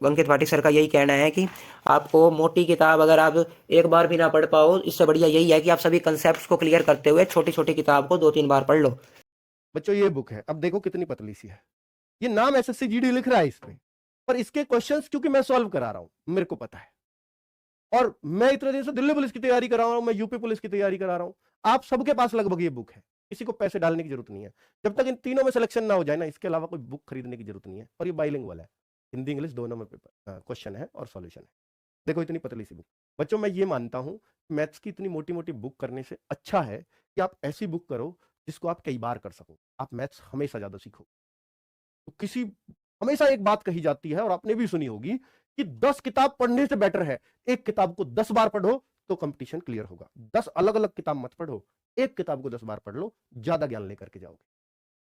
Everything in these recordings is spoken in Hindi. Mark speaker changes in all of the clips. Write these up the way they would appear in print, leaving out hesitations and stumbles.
Speaker 1: अंकित भाटी सर का यही कहना है कि आपको मोटी किताब अगर आप एक बार भी ना पढ़ पाओ, इससे बढ़िया यही है कि आप सभी कंसेप्ट को क्लियर करते हुए छोटी छोटी किताब को 2-3 बार पढ़ लो।
Speaker 2: बच्चों ये बुक है, अब देखो कितनी पतली सी है। ये नाम एसएससी जीडी लिख रहा है इस पे, पर इसके क्वेश्चंस क्योंकि मैं सॉल्व करा रहा हूं, मेरे को पता है। और मैं इतने दिन से दिल्ली पुलिस की तैयारी करा रहा हूं, मैं यूपी पुलिस की तैयारी करा रहा हूं। आप सबके पास लगभग ये बुक है, किसी को पैसे डालने की जरूरत नहीं है। जब तक इन तीनों में सिलेक्शन ना हो जाए ना, इसके अलावा कोई बुक खरीदने की जरूरत नहीं है। और ये बाइलिंगुअल है, हिंदी इंग्लिश दोनों में पेपर क्वेश्चन है और सॉल्यूशन है। देखो इतनी पतली सी बुक। बच्चों मैं ये मानता हूं, मैथ्स की इतनी मोटी मोटी बुक करने से अच्छा है कि आप ऐसी बुक करो जिसको आप कई बार कर सको। आप मैथ्स हमेशा ज्यादा सीखो। तो किसी हमेशा एक बात कही जाती है और आपने भी सुनी होगी कि 10 किताब पढ़ने से बेटर है एक किताब को 10 बार पढ़ो तो कंपटीशन क्लियर होगा। 10 अलग अलग किताब मत पढ़ो, एक किताब को 10 बार पढ़ लो, ज्यादा ज्ञान लेकर के जाओगे।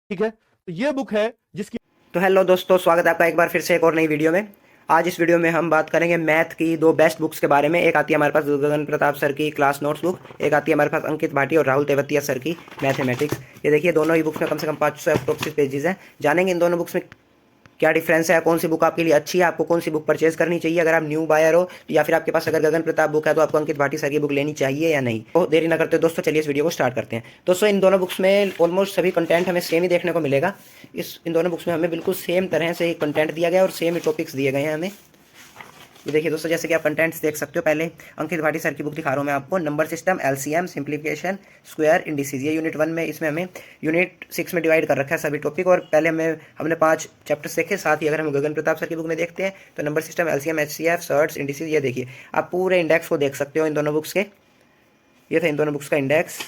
Speaker 2: ठीक है, तो ये बुक है जिसकी।
Speaker 1: तो हेलो दोस्तों, स्वागत है आपका एक बार फिर से एक और नई वीडियो में। आज इस वीडियो में हम बात करेंगे मैथ की दो बेस्ट बुक्स के बारे में। एक आती है हमारे पास गगन प्रताप सर की क्लास नोट्स बुक, एक आती है हमारे पास अंकित भाटी और राहुल तेवतिया सर की मैथमेटिक्स। ये देखिए दोनों ही बुक्स में कम से कम 500 अप्रोक्सिमेट पेजेस हैं। जानेंगे इन दोनों बुक्स में क्या डिफरेंस है, कौन सी बुक आपके लिए अच्छी है, आपको कौन सी बुक परचेज करनी चाहिए अगर आप न्यू बायर हो, या फिर आपके पास अगर गगन प्रताप बुक है तो आपको अंकित भाटी सर की बुक लेनी चाहिए या नहीं। तो देरी ना करते दोस्तों, चलिए इस वीडियो को स्टार्ट करते हैं। दोस्तों इन दोनों बुक्स में ऑलमोस्ट सभी कंटेंट हमें सेम ही देखने को मिलेगा। इन दोनों बुक्स में हमें बिल्कुल सेम तरह से कंटेंट दिया गया है और सेम ही टॉपिक्स दिए गए हैं हमें। ये देखिए दोस्तों, जैसे कि आप कंटेंट्स देख सकते हो। पहले अंकित भाटी सर की बुक दिखा रहा हूँ मैं आपको, number system, LCM, simplification, square, indices. ये यूनिट 1 में, इसमें हमें यूनिट 6 में डिवाइड कर रखा है सभी टॉपिक। और पहले हमने 5 चैप्टर्स देखे। साथ ही अगर हम गगन प्रताप सर की बुक में देखते हैं तो number system, LCM, HCF, surds, indices. ये देखिए आप पूरे इंडेक्स को देख सकते हो इन दोनों बुक्स के। ये था इन दोनों बुक्स का इंडेक्स।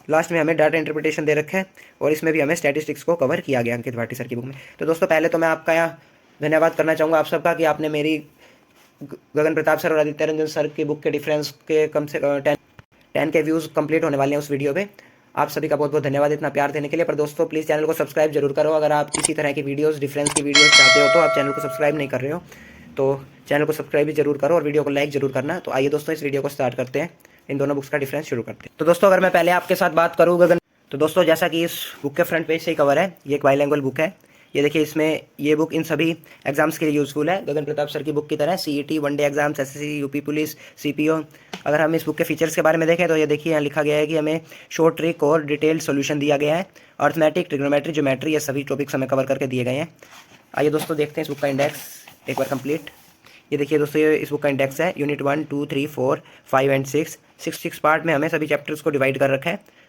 Speaker 1: लास्ट में हमें डाटा इंटरप्रिटेशन दे रखा है और इसमें भी हमें स्टैटिस्टिक्स को कवर किया गया अंकित भाटी सर की बुक में। तो दोस्तों पहले तो मैं आपका यहाँ धन्यवाद करना चाहूँगा आप सबका कि आपने मेरी गगन प्रताप सर और आदित्य रंजन सर की बुक के डिफरेंस के कम से 10 के व्यूज़ कंप्लीट होने वाले हैं उस वीडियो पे। आप सभी का बहुत बहुत धन्यवाद इतना प्यार देने के लिए। पर दोस्तों प्लीज़ चैनल को सब्सक्राइब जरूर करो। अगर आप इसी तरह की वीडियोस, डिफरेंस की वीडियोस चाहते हो तो आप चैनल को सब्सक्राइब नहीं कर रहे हो तो चैनल को सब्सक्राइब भी जरूर करो और वीडियो को लाइक जरूर करना। तो आइए दोस्तों इस वीडियो को स्टार्ट करते हैं, इन दोनों बुक्स का डिफरेंस शुरू करते हैं। तो दोस्तों अगर मैं पहले आपके साथ बात करूँ गगन, तो दोस्तों जैसा कि इस बुक के फ्रंट पेज से ही कवर है, ये एक बाइलिंगुअल बुक है। ये देखिए इसमें ये बुक इन सभी एग्जाम्स के लिए यूज़फुल है, गगन प्रताप सर की बुक की तरह। CET, one day exams, SSC, UP police, CPO. अगर हम इस बुक के फीचर्स के बारे में देखें तो ये देखिए यहाँ लिखा गया है कि हमें शॉर्ट ट्रिक और डिटेल्ड सॉल्यूशन दिया गया है। अर्थमेटिक, ट्रिग्नोमेट्री, ज्योमेट्री, ये सभी टॉपिक्स हमें कवर करके दिए गए हैं। आइए दोस्तों देखते हैं इस बुक का इंडेक्स एक बार कंप्लीट। ये देखिए दोस्तों, ये इस बुक का इंडेक्स है। यूनिट 1, 2, 3, 4, 5 एंड 6 पार्ट में हमें सभी चैप्टर्स को डिवाइड कर रखा है।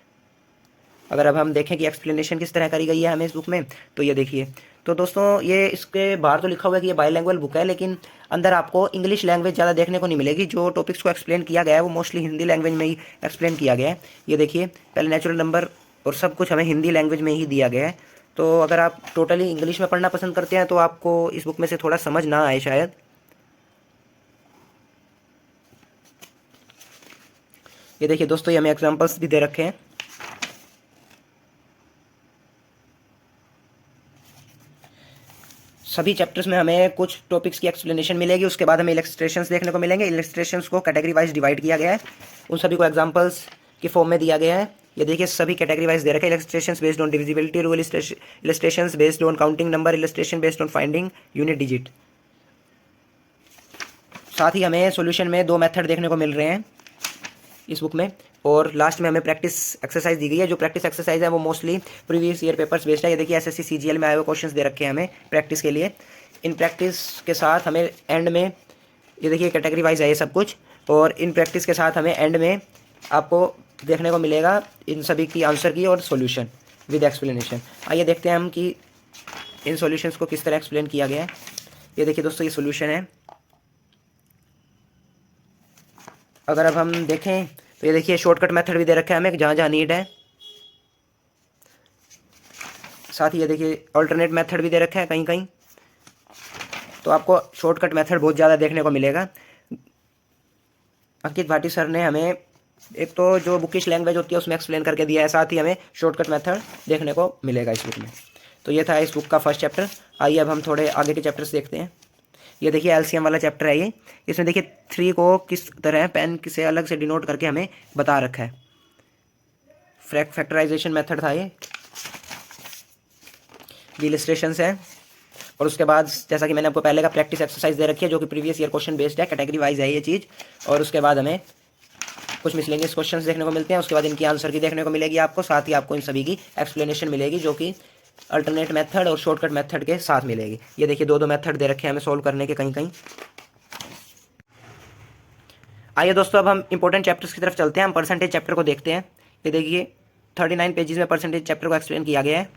Speaker 1: अगर अब हम देखें कि एक्सप्लेनेशन किस तरह करी गई है हमें इस बुक में, तो ये देखिए। तो दोस्तों ये इसके बाहर तो लिखा हुआ है कि ये बाइलैंग्वेज बुक है, लेकिन अंदर आपको इंग्लिश लैंग्वेज ज़्यादा देखने को नहीं मिलेगी। जो टॉपिक्स को एक्सप्लेन किया गया है वो मोस्टली हिंदी लैंग्वेज में ही एक्सप्लेन किया गया है। ये देखिए पहले नेचुरल नंबर और सब कुछ हमें हिंदी लैंग्वेज में ही दिया गया है। तो अगर आप टोटली इंग्लिश में पढ़ना पसंद करते हैं तो आपको इस बुक में से थोड़ा समझ ना आए शायद। ये देखिए दोस्तों, ये हमें एग्जाम्पल्स भी दे रखे हैं। सभी चैप्टर्स में हमें कुछ टॉपिक्स की एक्सप्लेनेशन मिलेगी, उसके बाद हमें इलस्ट्रेशंस देखने को मिलेंगे। इलस्ट्रेशंस को कैटेगरी वाइज डिवाइड किया गया है, उन सभी को एग्जांपल्स की फॉर्म में दिया गया है। ये देखिए सभी कैटेगरी वाइज दे रखे हैं। Illustrations based on divisibility rule, illustrations based on counting number, illustration based on finding unit digit. साथ ही हमें सॉल्यूशन में 2 मेथड देखने को मिल रहे हैं इस बुक में। और लास्ट में हमें प्रैक्टिस एक्सरसाइज दी गई है। जो प्रैक्टिस एक्सरसाइज है वो mostly previous year papers based है। ये देखिए एसएससी सीजीएल में आए हुए क्वेश्चंस दे रखे हैं हमें प्रैक्टिस के लिए। इन प्रैक्टिस के साथ हमें एंड में, ये देखिए कैटेगरी वाइज है ये सब कुछ, और इन प्रैक्टिस के साथ हमें एंड में आपको देखने को मिलेगा इन सभी की आंसर की और सॉल्यूशन विद एक्सप्लेनेशन। आइए देखते हैं हम कि इन सॉल्यूशंस को किस तरह एक्सप्लेन किया गया है। ये देखिए दोस्तों, ये सॉल्यूशन है। अगर अब हम देखें तो ये देखिए शॉर्टकट मेथड भी दे रखा है हमें जहाँ जहाँ नीड है। साथ ही ये देखिए अल्टरनेट मेथड भी दे रखा है कहीं कहीं। तो आपको शॉर्टकट मेथड बहुत ज़्यादा देखने को मिलेगा। अंकित भाटी सर ने हमें एक तो जो बुकिश लैंग्वेज होती है उसमें एक्सप्लेन करके दिया है, साथ ही हमें शॉर्टकट मेथड देखने को मिलेगा इस बुक में। तो ये था इस बुक का फर्स्ट चैप्टर। आइए अब हम थोड़े आगे के चैप्टर्स देखते हैं। ये देखिए एलसीएम वाला चैप्टर है ये। इसमें देखिए 3 को किस तरह पेन से अलग से डिनोट करके हमें बता रखा है। फैक्टराइजेशन मेथड था ये। इलस्ट्रेशंस है और उसके बाद जैसा कि मैंने आपको पहले का प्रैक्टिस एक्सरसाइज दे रखी है जो कि प्रीवियस ईयर क्वेश्चन बेस्ड है, कैटेगरी वाइज है ये चीज़। और उसके बाद हमें कुछ मिसलेनियस क्वेश्चंस देखने को मिलते हैं, उसके बाद इनकी आंसर की देखने को मिलेगी आपको, साथ ही आपको इन सभी की एक्सप्लेनेशन मिलेगी जो कि अल्टरनेट मेथड और शॉर्टकट मेथड के साथ मिलेगी। ये देखिए दो मेथड दे रखे हैं हमें सोल्व करने के कहीं कहीं। आइए दोस्तों अब हम इंपॉर्टेंट चैप्टर्स की तरफ चलते हैं। हम परसेंटेज चैप्टर को देखते हैं। ये देखिए 39 पेजेस में परसेंटेज चैप्टर को एक्सप्लेन किया गया है।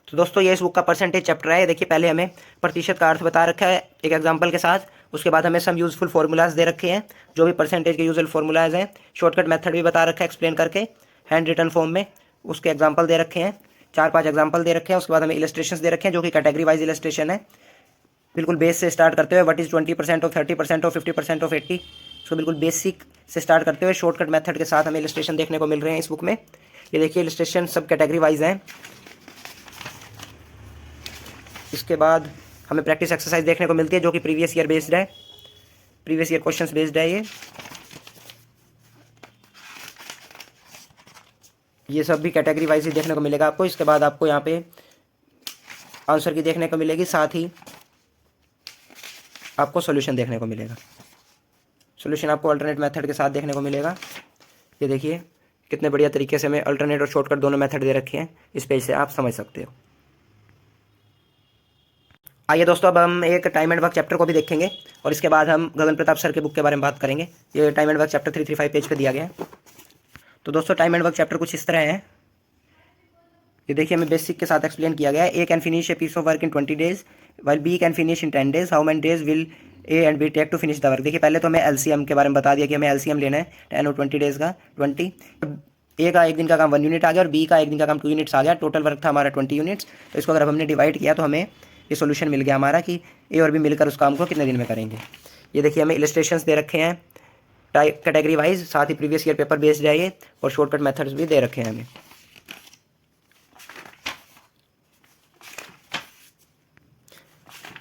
Speaker 1: तो दोस्तों ये इस बुक का परसेंटेज चैप्टर है। देखिए पहले हमें प्रतिशत का अर्थ बता रखा है एक एग्जांपल के साथ, उसके बाद हमें सम यूजफुल फार्मूलाज दे रखे हैं जो भी परसेंटेज के यूजफुल फार्मूलाज हैं, शॉर्टकट मेथड भी बता रखा है एक्सप्लेन करके हैंड रिटन फॉर्म में, उसके एग्जाम्पल दे रखे हैं, 4-5 एग्जाम्पल दे रखे हैं। उसके बाद हमें इलस्ट्रेशन दे रखे हैं जो कि कैटेगरी वाइज इलस्ट्रेशन है, बिल्कुल बेस से स्टार्ट करते हुए what is 20% of 30% of 50% of 80, उसको बिल्कुल बेसिक से स्टार्ट करते हुए शॉर्टकट मेथड के साथ हमें इलस्ट्रेशन देखने को मिल रहे हैं इस बुक में। ये देखिए इलस्ट्रेशन सब कैटेगरी वाइज हैं। इसके बाद हमें प्रैक्टिस एक्सरसाइज देखने को मिलती है जो कि प्रीवियस ईयर बेस्ड है, प्रीवियस ईयर क्वेश्चंस बेस्ड है ये सब भी कैटेगरी वाइज ही देखने को मिलेगा आपको। इसके बाद आपको यहाँ पे आंसर की देखने को मिलेगी, साथ ही आपको सॉल्यूशन देखने को मिलेगा। सॉल्यूशन आपको अल्टरनेट मेथड के साथ देखने को मिलेगा। ये देखिए कितने बढ़िया तरीके से हमें अल्टरनेट और शॉर्टकट दोनों मेथड दे रखे हैं, इस पेज से आप समझ सकते हो। आइए दोस्तों अब हम एक टाइम एंड वर्क चैप्टर को भी देखेंगे और इसके बाद हम गगन प्रताप सर के बुक के बारे में बात करेंगे। ये time and work chapter 335 page पे दिया गया है। तो दोस्तों टाइम एंड वर्क चैप्टर कुछ इस तरह है। ये देखिए हमें बेसिक के साथ एक्सप्लेन किया गया है। A can finish a piece of work in 20 days while B can finish in 10 days, how many days will A and B take to finish the work. देखिए पहले तो हमें एलसीएम के बारे में बता दिया कि हमें एलसीएम लेना है 10 और 20 डेज का। 20 ए का एक दिन का काम 1 यूनिट आ गया और बी का एक दिन का काम 2 यूनिट्स आ गया। टोटल वर्क था हमारा 20 यूनिट्स। तो इसको अगर हमने डिवाइड किया तो हमें ये सोल्यूशन मिल गया हमारा कि ए और बी मिलकर उस काम को कितने दिन में करेंगे। ये देखिए हमें इलस्ट्रेशंस दे रखे हैं कैटेगरी वाइज, साथ ही प्रीवियस ईयर पेपर बेस्ड है ये, और शॉर्टकट मेथड्स भी दे रखे हैं हमें।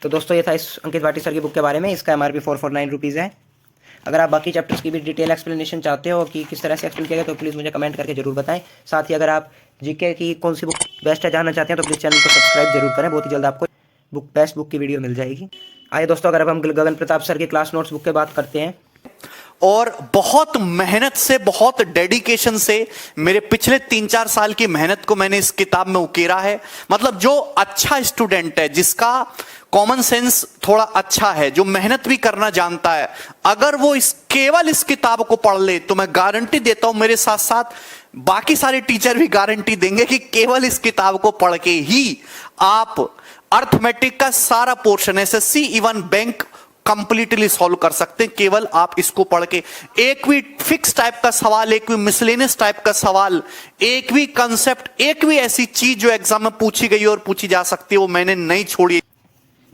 Speaker 1: तो दोस्तों ये था इस अंकित भाटी सर की बुक के बारे में। इसका MRP 449 रुपीज़ है। अगर आप बाकी चैप्टर्स की भी डिटेल एक्सप्लेनेशन चाहते हो कि किस तरह से एक्सप्लेन किया गया तो प्लीज़ मुझे कमेंट करके जरूर बताएं। साथ ही अगर आप जीके की कौन सी बुक बेस्ट है जानना चाहते हैं तो प्लीज़ चैनल को सब्सक्राइब जरूर करें, बहुत ही जल्द आपको बेस्ट बुक की वीडियो मिल जाएगी। आइए दोस्तों अगर अब हम गगन प्रताप सर की क्लास नोट्स बुक की बात करते हैं।
Speaker 3: और बहुत मेहनत से, बहुत डेडिकेशन से मेरे पिछले 3-4 साल की मेहनत को मैंने इस किताब में उकेरा है। मतलब जो अच्छा स्टूडेंट है, जिसका कॉमन सेंस थोड़ा अच्छा है, जो मेहनत भी करना जानता है, अगर वो केवल इस किताब को पढ़ ले तो मैं गारंटी देता हूं, मेरे साथ साथ बाकी सारे टीचर भी गारंटी देंगे कि केवल इस किताब को पढ़ के ही आप अर्थमेटिक का सारा portion, SSC even bank completely solve कर सकते हैं। केवल आप इसको पढ़ के एक भी फिक्स टाइप का सवाल, एक भी मिसलेनियस टाइप का सवाल, एक भी कंसेप्ट, एक भी ऐसी चीज जो एग्जाम में पूछी गई और पूछी जा सकती है वो मैंने नहीं छोड़ी।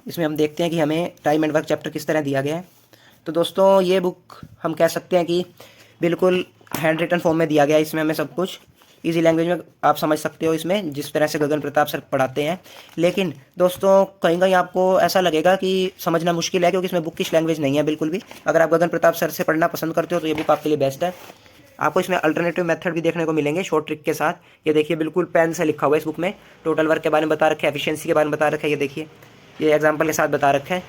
Speaker 1: इसमें हम देखते हैं कि हमें टाइम एंड वर्क चैप्टर किस तरह दिया गया है। तो दोस्तों ये बुक हम कह सकते हैं कि बिल्कुल हैंड रिटन फॉर्म में दिया गया है। इसमें हमें सब कुछ इजी लैंग्वेज में आप समझ सकते हो इसमें, जिस तरह से गगन प्रताप सर पढ़ाते हैं। लेकिन दोस्तों कहीं कहीं आपको ऐसा लगेगा कि समझना मुश्किल है क्योंकि इसमें बुकिश लैंग्वेज नहीं है बिल्कुल भी। अगर आप गगन प्रताप सर से पढ़ना पसंद करते हो तो ये बुक आपके लिए बेस्ट है। आपको इसमें अल्टरनेटिव मेथड भी देखने को मिलेंगे शॉर्ट ट्रिक के साथ। ये देखिए बिल्कुल पेन से लिखा हुआ है इस बुक में। टोटल वर्क के बारे में बता रखा है, एफिशिएंसी के बारे में बता रखा है। ये देखिए ये एग्जाम्पल के साथ बता रखा है।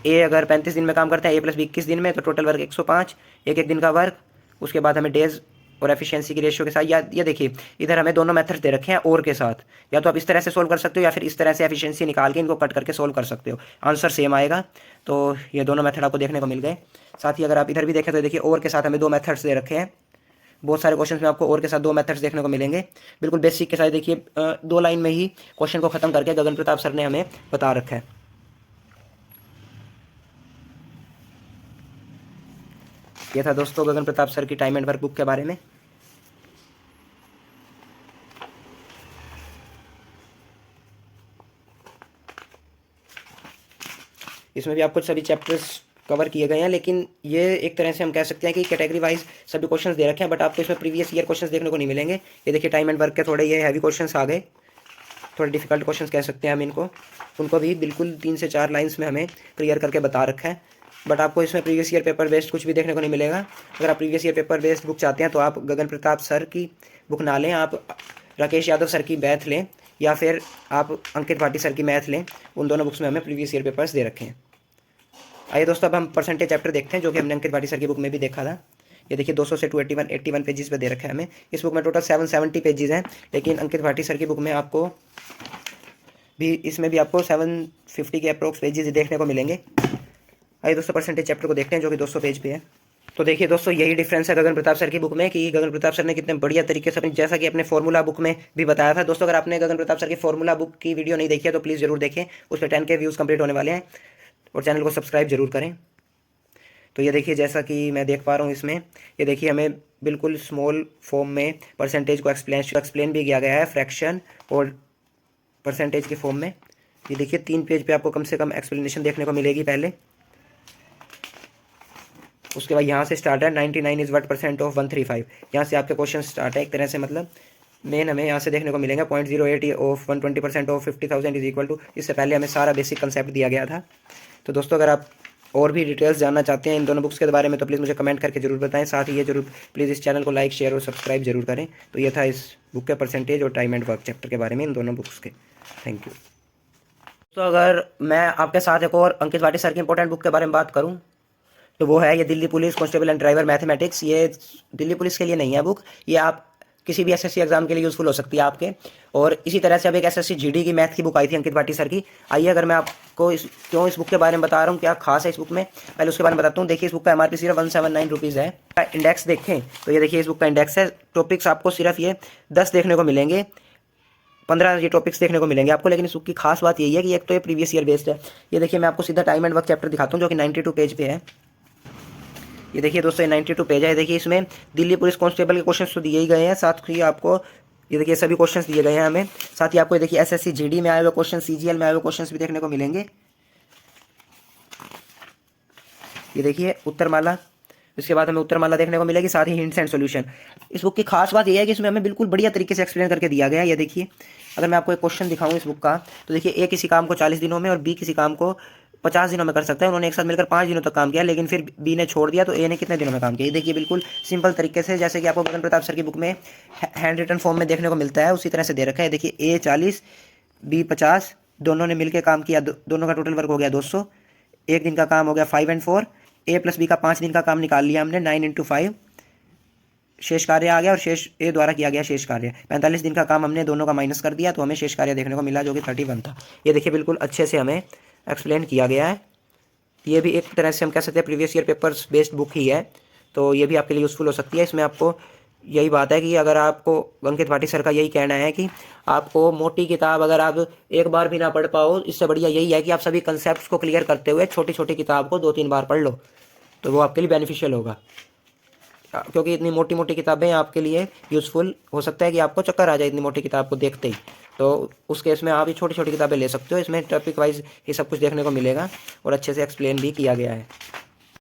Speaker 1: ए अगर 35 दिन में काम करता है, A+B 21 दिन में, तो टोटल वर्क 105, एक दिन का वर्क। उसके बाद हमें डेज और एफिशिएंसी की रेशियो के साथ, या ये देखिए इधर हमें दोनों मेथड दे रखे हैं और के साथ। या तो आप इस तरह से सोल्व कर सकते हो या फिर इस तरह से एफिशिएंसी निकाल के इनको कट करके सोल्व कर सकते हो, आंसर सेम आएगा। तो ये दोनों मेथड आपको देखने को मिल गए। साथ ही अगर आप इधर भी देखें तो देखिए और के साथ हमें 2 मेथड्स दे रखे हैं। बहुत सारे क्वेश्चन में आपको और के साथ 2 मेथड्स देखने को मिलेंगे। बिल्कुल बेसिक के साथ देखिए 2 लाइन में ही क्वेश्चन को खत्म करके गगन प्रताप सर ने हमें बता रखा है। ये था दोस्तों गगन प्रताप सर की टाइम एंड वर्क बुक के बारे में। इसमें भी आपको सभी चैप्टर्स कवर किए गए हैं, लेकिन ये एक तरह से हम कह सकते हैं कि कैटेगरी वाइज सभी क्वेश्चंस दे रखे हैं, बट आपको इसमें प्रीवियस ईयर क्वेश्चंस देखने को नहीं मिलेंगे। ये देखिए टाइम एंड वर्क के थोड़े ये हैवी क्वेश्चंस आ गए, थोड़े डिफिकल्ट क्वेश्चंस कह सकते हैं हम इनको। उनको भी बिल्कुल 3 से 4 लाइन्स में हमें क्लियर करके बता रखा है। बट आपको इसमें प्रीवियस ईयर पेपर बेस्ड कुछ भी देखने को नहीं मिलेगा। अगर आप previous year paper based book चाहते हैं तो आप गगन प्रताप सर की बुक ना लें, आप राकेश यादव सर की बैथ लें। या फिर आप अंकित भाटी सर की मैथ लें, उन दोनों बुक्स में हमें प्रीवियस ईयर पेपर्स दे रखे हैं। आइए दोस्तों, अब हम परसेंटेज चैप्टर देखते हैं, जो कि हमने अंकित भाटी सर की बुक में भी देखा था। ये देखिए 200 से 281 पेजेस पे दे रखा है हमें। इस बुक में टोटल 770 पेजेस हैं, लेकिन अंकित भाटी सर की बुक में आपको भी, इसमें भी आपको 750 के अप्रोक्स पेजेस देखने को मिलेंगे। आइए दोस्तों, परसेंटेज चैप्टर को देखते हैं, जो कि 200 पेज पे है। तो देखिए दोस्तों, यही डिफरेंस है गगन प्रताप सर की बुक में, कि गगन प्रताप सर ने कितने बढ़िया तरीके से अपनी, जैसा कि अपने फॉर्मूला बुक में भी बताया था। दोस्तों, अगर आपने गगन प्रताप सर की फॉर्मूला बुक की वीडियो नहीं देखी है तो प्लीज़ जरूर देखें, उस पर 10K व्यूज़ कंप्लीट होने वाले हैं, और चैनल को सब्सक्राइब जरूर करें। तो ये देखिए, जैसा कि मैं देख पा रहा हूँ इसमें, ये देखिए हमें बिल्कुल स्मॉल फॉर्म में परसेंटेज को एक्सप्लेन भी किया गया है, फ्रैक्शन और परसेंटेज के फॉर्म में। ये देखिए 3 पेज पे आपको कम से कम एक्सप्लेनेशन देखने को मिलेगी पहले। उसके बाद यहाँ से स्टार्ट है 99 इज़ व्हाट परसेंट ऑफ 135, यहाँ से आपके क्वेश्चन स्टार्ट है एक तरह से। मतलब मेन हमें यहाँ से देखने को मिलेंगे 0.08 of 120% of 50,000 is equal to. इससे पहले हमें सारा बेसिक कंसेप्ट दिया गया था। तो दोस्तों, अगर आप और भी डिटेल्स जानना चाहते हैं इन दोनों बुक्स के बारे में तो प्लीज़ मुझे कमेंट करके जरूर बताएं। साथ ही ये जरूर प्लीज़ इस चैनल को लाइक, शेयर और सब्सक्राइब जरूर करें। तो ये था इस बुक के परसेंटेज और टाइम एंड वर्क चैप्टर के बारे में, इन दोनों बुक्स के। Thank you. तो अगर मैं आपके साथ एक और अंकित भाटी सर की इंपॉर्टेंट बुक के बारे में बात करूँ तो वो है ये Delhi police constable and driver mathematics. ये दिल्ली पुलिस के लिए नहीं है बुक, ये आप किसी भी एसएससी एग्जाम के लिए यूज़फुल हो सकती है आपके। और इसी तरह से अब एक एसएससी जीडी की मैथ की बुक आई थी अंकित भाटी सर की। आइए, अगर मैं आपको क्यों इस बुक के बारे में बता रहा हूँ, क्या खास है इस बुक में, पहले उसके बारे में बताता हूँ। देखिए, इस बुक का MRP सिर्फ 179 रुपीज़ है। इंडेक्स देखें तो ये देखिए इस बुक का इंडेक्स है। टॉपिक्स आपको सिर्फ ये 10 देखने को मिलेंगे, 15 ये टॉपिक्स देखने को मिलेंगे आपको। लेकिन इस बुक की खास बात यही है कि एक तो ये प्रीवियस ईयर बेस्ड है। ये देखिए, मैं आपको सीधा टाइम एंड वर्क चैप्टर दिखाता हूँ, जो कि 92 पेज पे है। ये देखिए दोस्तों, ये 92 पेज है। देखिए, इसमें दिल्ली पुलिस कांस्टेबल के क्वेश्चन तो दिए ही गए हैं, साथ ही आपको ये देखिए सभी क्वेश्चंस दिए गए हैं हमें। साथ ही आपको ये देखिए एसएससी जीडी में आए हुए क्वेश्चन, सीजीएल में आए हुए क्वेश्चंस भी देखने को मिलेंगे। ये देखिए उत्तरमाला, इसके बाद हमें उत्तरमाला देखने को मिलेगी, साथ ही हिंट्स एंड सॉल्यूशन। इस बुक की खास बात यह है कि इसमें हमें बिल्कुल बढ़िया तरीके से एक्सप्लेन करके दिया गया है। ये देखिए, अगर मैं आपको एक क्वेश्चन दिखाऊं इस बुक का, तो देखिए ए किसी काम को 40 दिनों में और बी किसी काम को 50 दिनों में कर सकता है। उन्होंने एक साथ मिलकर 5 दिनों तक काम किया, लेकिन फिर बी ने छोड़ दिया, तो ए ने कितने दिनों में काम किया। ये देखिए बिल्कुल सिंपल तरीके से, जैसे कि आपको गगन प्रताप सर की बुक में हैंड रिटन फॉर्म में देखने को मिलता है, उसी तरह से दे रखा है। देखिए ए 40 बी 50, दोनों ने मिलकर काम किया, दोनों का टोटल वर्क हो गया 200। एक दिन का काम हो गया 5 and 4। ए प्लस बी का 5 दिन का काम निकाल लिया हमने, 9 into 5। शेष कार्य आ गया और शेष ए द्वारा किया गया शेष कार्य 45 दिन का काम हमने दोनों का माइनस कर दिया, तो हमें शेष कार्य देखने को मिला, जो कि 31 था। ये देखिए बिल्कुल अच्छे से हमें एक्सप्लेन किया गया है। ये भी एक तरह से हम कह सकते हैं previous year papers based book ही है, तो ये भी आपके लिए यूज़फुल हो सकती है। इसमें आपको यही बात है कि अगर आपको, अंकित भाटी सर का यही कहना है कि आपको मोटी किताब अगर आप एक बार भी ना पढ़ पाओ, इससे बढ़िया यही है कि आप सभी कंसेप्ट को क्लियर करते हुए छोटी छोटी किताब को 2-3 बार पढ़ लो, तो वो आपके लिए बेनिफिशियल होगा। क्योंकि इतनी मोटी मोटी किताबें आपके लिए यूज़फुल हो सकता है कि आपको चक्कर आ जाए इतनी मोटी किताब को देखते ही, तो उस केस में आप ये छोटी छोटी किताबें ले सकते हो। इसमें टॉपिक वाइज ये सब कुछ देखने को मिलेगा और अच्छे से एक्सप्लेन भी किया गया है।